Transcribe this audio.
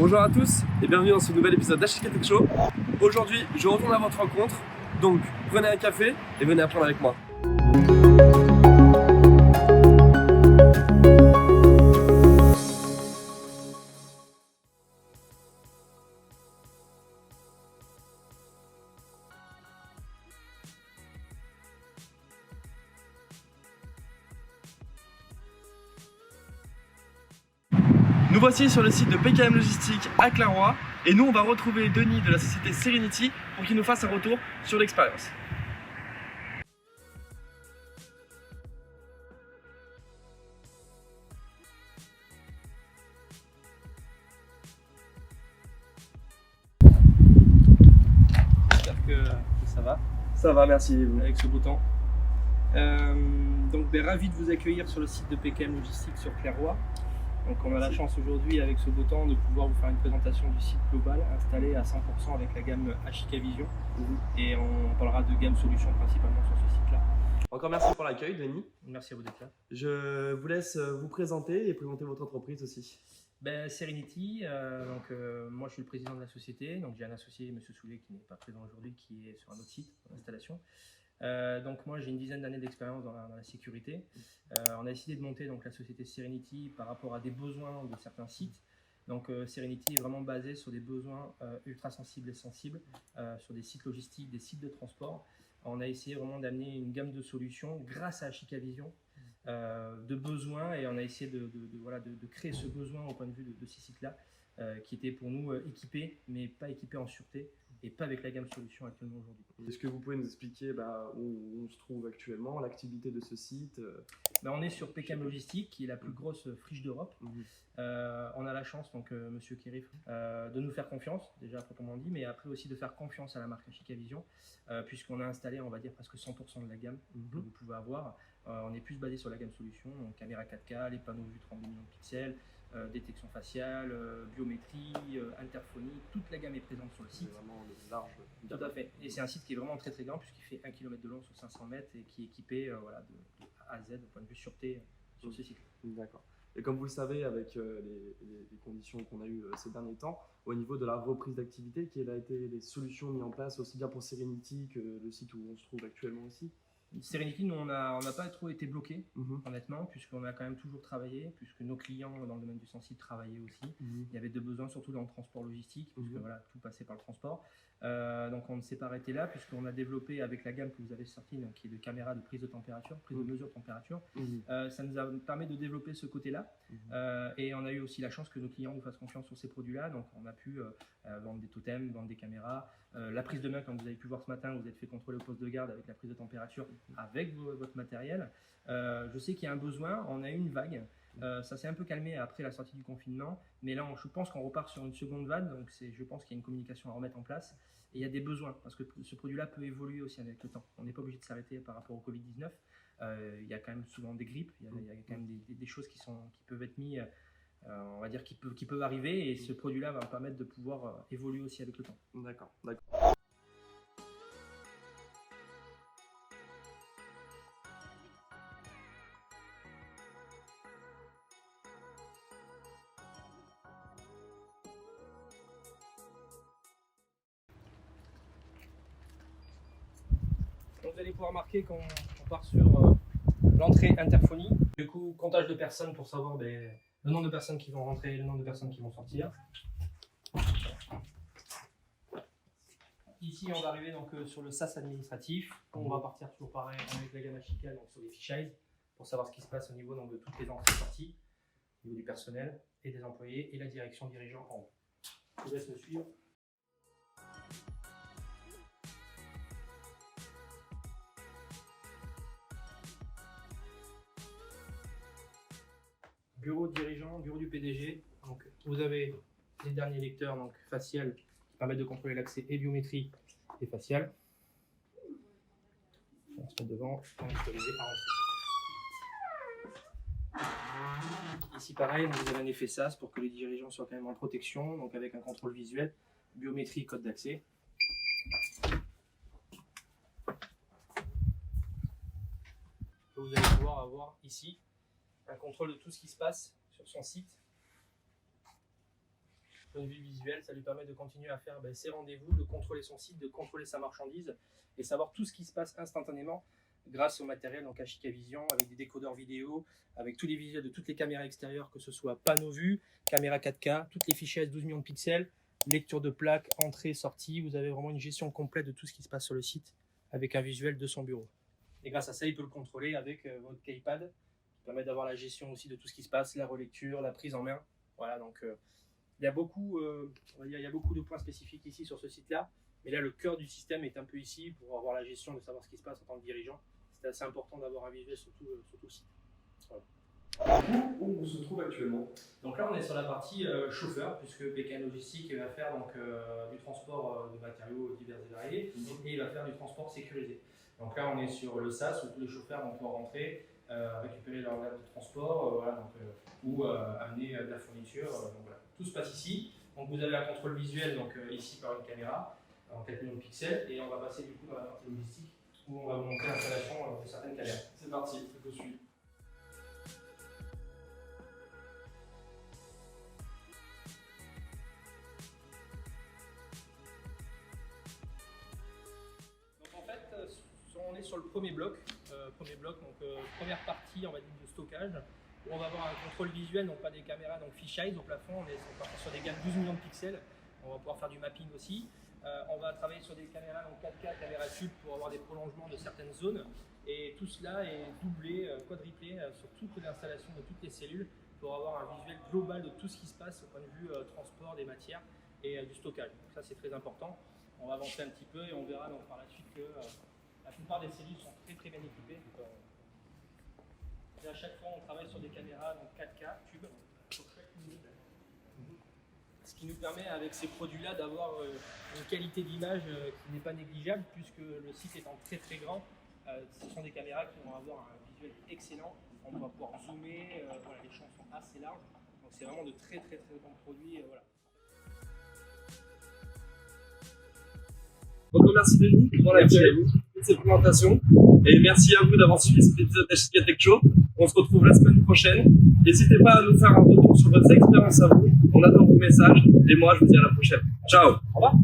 Bonjour à tous et bienvenue dans ce nouvel épisode d'Architecte Show. Aujourd'hui, je retourne à votre rencontre, donc prenez un café et venez apprendre avec moi. Nous voici sur le site de PKM Logistique à Clairoy et nous on va retrouver Denis de la société Serenity pour qu'il nous fasse un retour sur l'expérience. J'espère que ça va Ça va, merci. avec ce beau temps. Ravi de vous accueillir sur le site de PKM Logistique sur Clairoy. Donc on a la chance aujourd'hui avec ce beau temps de pouvoir vous faire une présentation du site global installé à 100% avec la gamme HIK Vision et on parlera de gamme solutions principalement sur ce site là. Encore merci pour l'accueil Denis. Merci à vous d'être là. Je vous laisse vous présenter et présenter votre entreprise aussi. Serenity, moi je suis le président de la société, donc j'ai un associé, M. Soulet, qui n'est pas présent aujourd'hui, qui est sur un autre site d'installation. Donc moi j'ai une dizaine d'années d'expérience dans la sécurité. On a décidé de monter donc la société Serenity par rapport à des besoins de certains sites. Donc Serenity est vraiment basé sur des besoins ultra sensibles et sensibles, sur des sites logistiques, des sites de transport. On a essayé vraiment d'amener une gamme de solutions grâce à HIK Vision, de besoins, et on a essayé de créer ce besoin au point de vue de ces sites-là, qui étaient pour nous équipés, mais pas équipés en sûreté et pas avec la gamme solutions actuellement aujourd'hui. Est-ce que vous pouvez nous expliquer où on se trouve actuellement, l'activité de ce site? On est sur PKM Logistique, qui est la plus grosse friche d'Europe. On a la chance, donc Monsieur Kérif, de nous faire confiance, déjà proprement dit, mais après aussi de faire confiance à la marque HIK Vision, puisqu'on a installé, on va dire, presque 100% de la gamme que vous pouvez avoir. On est plus basé sur la gamme solutions, donc caméra 4K, les panneaux vue 30 millions de pixels, détection faciale, biométrie, interphonie, toute la gamme est présente sur le site. C'est vraiment large. Tout à fait. Et c'est un site qui est vraiment très très grand puisqu'il fait 1 km de long sur 500 mètres et qui est équipé de A à Z au point de vue sûreté sur ce site. D'accord. Et comme vous le savez, avec les conditions qu'on a eues ces derniers temps, au niveau de la reprise d'activité, quelles ont été les solutions mises en place aussi bien pour Serenity que le site où on se trouve actuellement aussi? Serenity, nous, on n'a pas trop été bloqués, honnêtement, puisqu'on a quand même toujours travaillé, puisque nos clients dans le domaine du sensible travaillaient aussi. Il y avait des besoins, surtout dans le transport logistique, puisque tout passait par le transport. Donc on ne s'est pas arrêté là, puisqu'on a développé avec la gamme que vous avez sortie, donc, qui est de caméras de prise de température, prise de mesure de température. Ça nous a permis de développer ce côté-là. Et on a eu aussi la chance que nos clients nous fassent confiance sur ces produits-là. Donc on a pu vendre des totems, vendre des caméras. La prise de main, comme vous avez pu voir ce matin, vous êtes fait contrôler au poste de garde avec la prise de température avec votre matériel. Je sais qu'il y a un besoin, on a eu une vague. Ça s'est un peu calmé après la sortie du confinement, mais là je pense qu'on repart sur une seconde vague, donc je pense qu'il y a une communication à remettre en place et il y a des besoins parce que ce produit-là peut évoluer aussi avec le temps. On n'est pas obligé de s'arrêter par rapport au Covid-19. Il y a quand même souvent des grippes, il y a quand même des choses qui peuvent être mises, on va dire qui peuvent arriver, et ce produit-là va me permettre de pouvoir évoluer aussi avec le temps. D'accord. Donc vous allez pouvoir marquer qu'on part sur l'entrée interphonie. Du coup, comptage de personnes pour savoir le nombre de personnes qui vont rentrer et le nombre de personnes qui vont sortir. Ici, on va arriver donc sur le SAS administratif. On va partir toujours pareil avec la gamme HIK, donc sur les fichiers, pour savoir ce qui se passe au niveau donc, de toutes les entrées et sorties, au niveau du personnel et des employés et la direction dirigeant en haut. Je vous laisse me suivre. Bureau de dirigeant, bureau du PDG. Donc, vous avez les derniers lecteurs donc, facial qui permettent de contrôler l'accès et biométrie et facial. On se met devant, on est autorisé à rentrer. Ici pareil, vous avez un effet SAS pour que les dirigeants soient quand même en protection, donc avec un contrôle visuel, biométrie, code d'accès. Vous allez pouvoir avoir ici un contrôle de tout ce qui se passe sur son site. point de vue visuel, ça lui permet de continuer à faire ses rendez-vous, de contrôler son site, de contrôler sa marchandise et savoir tout ce qui se passe instantanément grâce au matériel donc Ashika Vision, avec des décodeurs vidéo, avec tous les visuels de toutes les caméras extérieures, que ce soit panneau vue, caméra 4K, toutes les fichiers S12 millions de pixels, lecture de plaques, entrée, sortie. Vous avez vraiment une gestion complète de tout ce qui se passe sur le site avec un visuel de son bureau. Et grâce à ça, il peut le contrôler avec votre keypad, qui permet d'avoir la gestion aussi de tout ce qui se passe, la relecture, la prise en main. Voilà, donc il y a beaucoup de points spécifiques ici sur ce site-là. Mais là, le cœur du système est un peu ici pour avoir la gestion de savoir ce qui se passe en tant que dirigeant. C'est assez important d'avoir un visuel sur tout le site. Voilà. Où on se trouve actuellement? Donc là, on est sur la partie chauffeur, puisque PKN Logistique va faire donc, du transport de matériaux divers et variés, et il va faire du transport sécurisé. Donc là, on est sur le SAS, où tous les chauffeurs vont pouvoir rentrer, récupérer leur date de transport, voilà, donc, ou amener de la fourniture. Donc voilà, tout se passe ici. Donc vous avez un contrôle visuel donc, ici par une caméra en 4 millions de pixels, et on va passer du coup dans la partie logistique, où on va vous montrer l'installation de certaines caméras. C'est parti, je te suis. On est sur le premier bloc, donc première partie on va dire de stockage, où on va avoir un contrôle visuel, donc pas des caméras, donc fisheye au plafond, on part sur des gammes 12 millions de pixels, on va pouvoir faire du mapping aussi. On va travailler sur des caméras donc 4K, caméra tube pour avoir des prolongements de certaines zones, et tout cela est doublé, quadruplé sur toute l'installation de toutes les cellules pour avoir un visuel global de tout ce qui se passe au point de vue transport des matières et du stockage. Donc ça c'est très important. On va avancer un petit peu et on verra donc par la suite que la plupart des cellules sont très bien équipées. Et à chaque fois, on travaille sur des caméras donc 4K, tube, sur chaque unité. Ce qui nous permet, avec ces produits-là, d'avoir une qualité d'image qui n'est pas négligeable, puisque le site étant très grand, ce sont des caméras qui vont avoir un visuel excellent. On va pouvoir zoomer, voilà, les champs sont assez larges. Donc c'est vraiment de très bons produits. Voilà. Donc merci Denis pour cette présentation, et merci à vous d'avoir suivi cet épisode d'Ashika Tech Show. On se retrouve la semaine prochaine. N'hésitez pas à nous faire un retour sur votre expérience à vous. On attend vos messages, et moi je vous dis à la prochaine. Ciao. Au revoir.